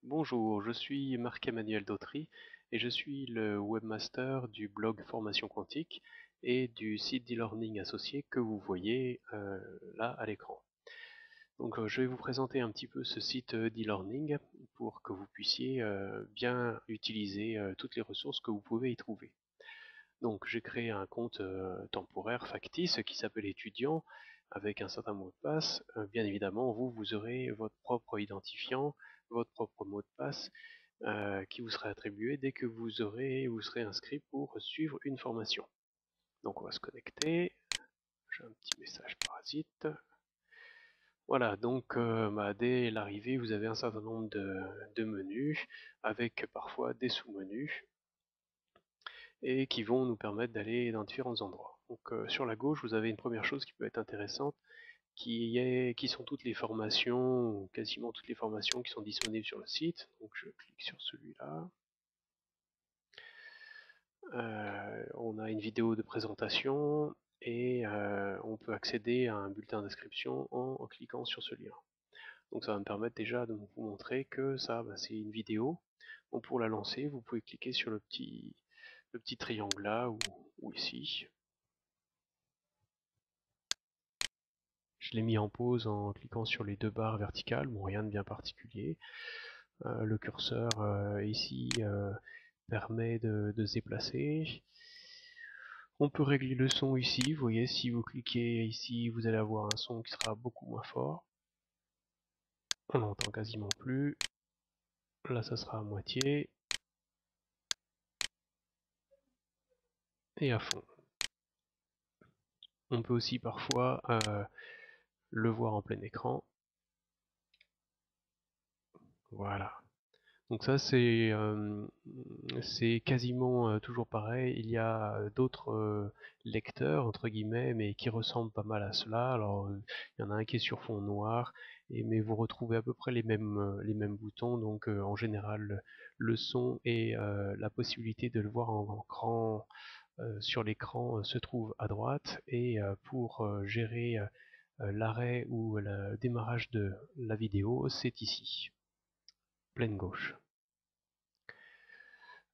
Bonjour, je suis Marc-Emmanuel Dautry et je suis le webmaster du blog Formation Quantique et du site d'e-learning associé que vous voyez là à l'écran. Donc je vais vous présenter un petit peu ce site d'e-learning pour que vous puissiez bien utiliser toutes les ressources que vous pouvez y trouver. Donc j'ai créé un compte temporaire factice qui s'appelle étudiant avec un certain mot de passe. Bien évidemment, vous aurez votre propre identifiant, votre propre mot de passe qui vous sera attribué dès que vous serez inscrit pour suivre une formation. Donc on va se connecter. J'ai un petit message parasite. Voilà, donc dès l'arrivée, vous avez un certain nombre de menus avec parfois des sous-menus et qui vont nous permettre d'aller dans différents endroits. Donc sur la gauche, vous avez une première chose qui peut être intéressante, qui sont toutes les formations, ou quasiment toutes les formations qui sont disponibles sur le site. Donc je clique sur celui-là. On a une vidéo de présentation et on peut accéder à un bulletin d'inscription en cliquant sur ce lien. Donc ça va me permettre déjà de vous montrer que ça, c'est une vidéo. Donc pour la lancer, vous pouvez cliquer sur le petit triangle là ou ici. Je l'ai mis en pause en cliquant sur les deux barres verticales, bon rien de bien particulier. Le curseur ici permet de se déplacer. On peut régler le son ici, vous voyez, si vous cliquez ici, vous allez avoir un son qui sera beaucoup moins fort. On n'entend quasiment plus. Là, ça sera à moitié. Et à fond. On peut aussi parfois le voir en plein écran. Voilà. Donc ça c'est quasiment toujours pareil. Il y a d'autres lecteurs entre guillemets, mais qui ressemblent pas mal à cela. Alors il y en a un qui est sur fond noir, mais vous retrouvez à peu près les mêmes boutons. Donc en général le son et la possibilité de le voir en grand sur l'écran se trouve à droite. Et pour gérer l'arrêt ou le démarrage de la vidéo, c'est ici, pleine gauche.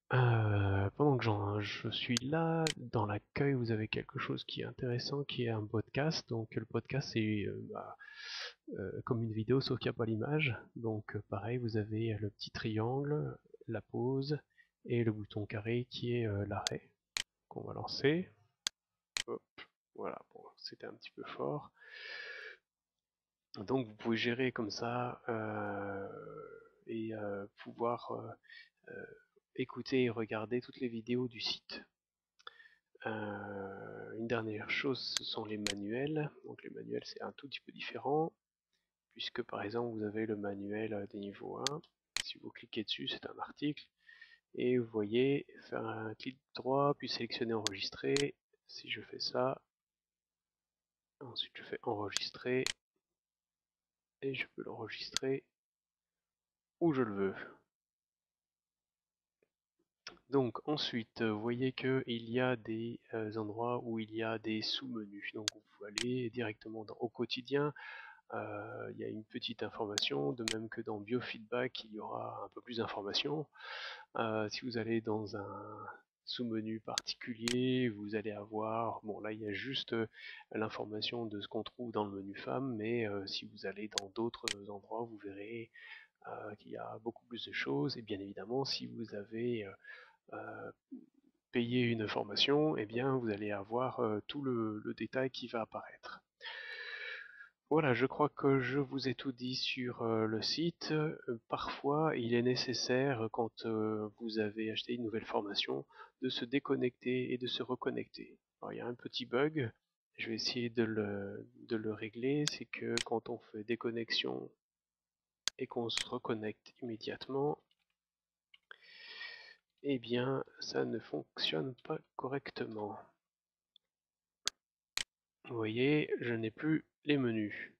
Pendant que je suis là, dans l'accueil, vous avez quelque chose qui est intéressant, qui est un podcast. Donc le podcast, c'est comme une vidéo, sauf qu'il n'y a pas l'image. Donc pareil, vous avez le petit triangle, la pause, et le bouton carré qui est l'arrêt, qu'on va lancer. Hop, voilà, bon, c'était un petit peu fort. Donc vous pouvez gérer comme ça et pouvoir écouter et regarder toutes les vidéos du site. Une dernière chose, ce sont les manuels. Donc les manuels, c'est un tout petit peu différent, puisque par exemple, vous avez le manuel des niveaux 1. Si vous cliquez dessus, c'est un article. Et vous voyez, faire un clic droit, puis sélectionner enregistrer. Si je fais ça, ensuite je fais enregistrer, et je peux l'enregistrer où je le veux. Donc ensuite, vous voyez qu'il y a des endroits où il y a des sous-menus. Donc vous pouvez aller directement au quotidien. Il y a une petite information, de même que dans Biofeedback, il y aura un peu plus d'informations. Si vous allez dans un sous-menu particulier, vous allez avoir, bon là il y a juste l'information de ce qu'on trouve dans le menu femme, mais si vous allez dans d'autres endroits, vous verrez qu'il y a beaucoup plus de choses. Et bien évidemment, si vous avez payé une formation, eh bien vous allez avoir tout le détail qui va apparaître. Voilà, je crois que je vous ai tout dit sur le site. Parfois, il est nécessaire, quand vous avez acheté une nouvelle formation, de se déconnecter et de se reconnecter. Alors, il y a un petit bug, je vais essayer de le régler, c'est que quand on fait déconnexion et qu'on se reconnecte immédiatement, eh bien, ça ne fonctionne pas correctement. Vous voyez, je n'ai plus les menus.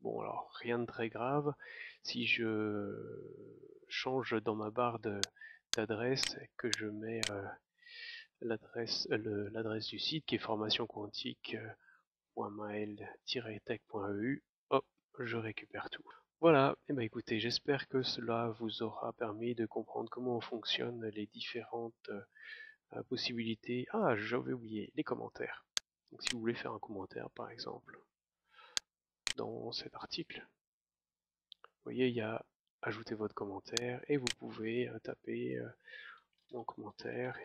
Bon, alors rien de très grave. Si je change dans ma barre d'adresse, que je mets l'adresse du site qui est formationquantique.mail-tech.eu, hop, je récupère tout. Voilà, et ben écoutez, j'espère que cela vous aura permis de comprendre comment fonctionnent les différentes possibilités. Ah, j'avais oublié, les commentaires. Donc si vous voulez faire un commentaire par exemple dans cet article, vous voyez, il y a ajouter votre commentaire et vous pouvez taper mon commentaire,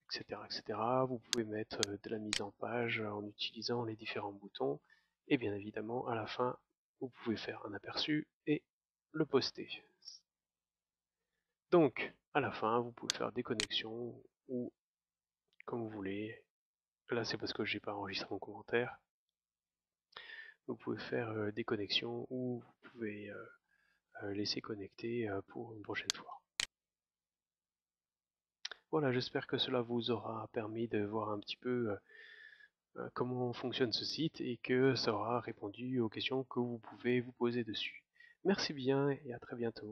etc., etc. Vous pouvez mettre de la mise en page en utilisant les différents boutons et bien évidemment à la fin vous pouvez faire un aperçu et le poster. Donc à la fin vous pouvez faire des connexions ou comme vous voulez. Là c'est parce que j'ai pas enregistré mon commentaire. Vous pouvez faire des connexions ou vous pouvez laisser connecter pour une prochaine fois. Voilà, j'espère que cela vous aura permis de voir un petit peu comment fonctionne ce site et que ça aura répondu aux questions que vous pouvez vous poser dessus. Merci bien et à très bientôt.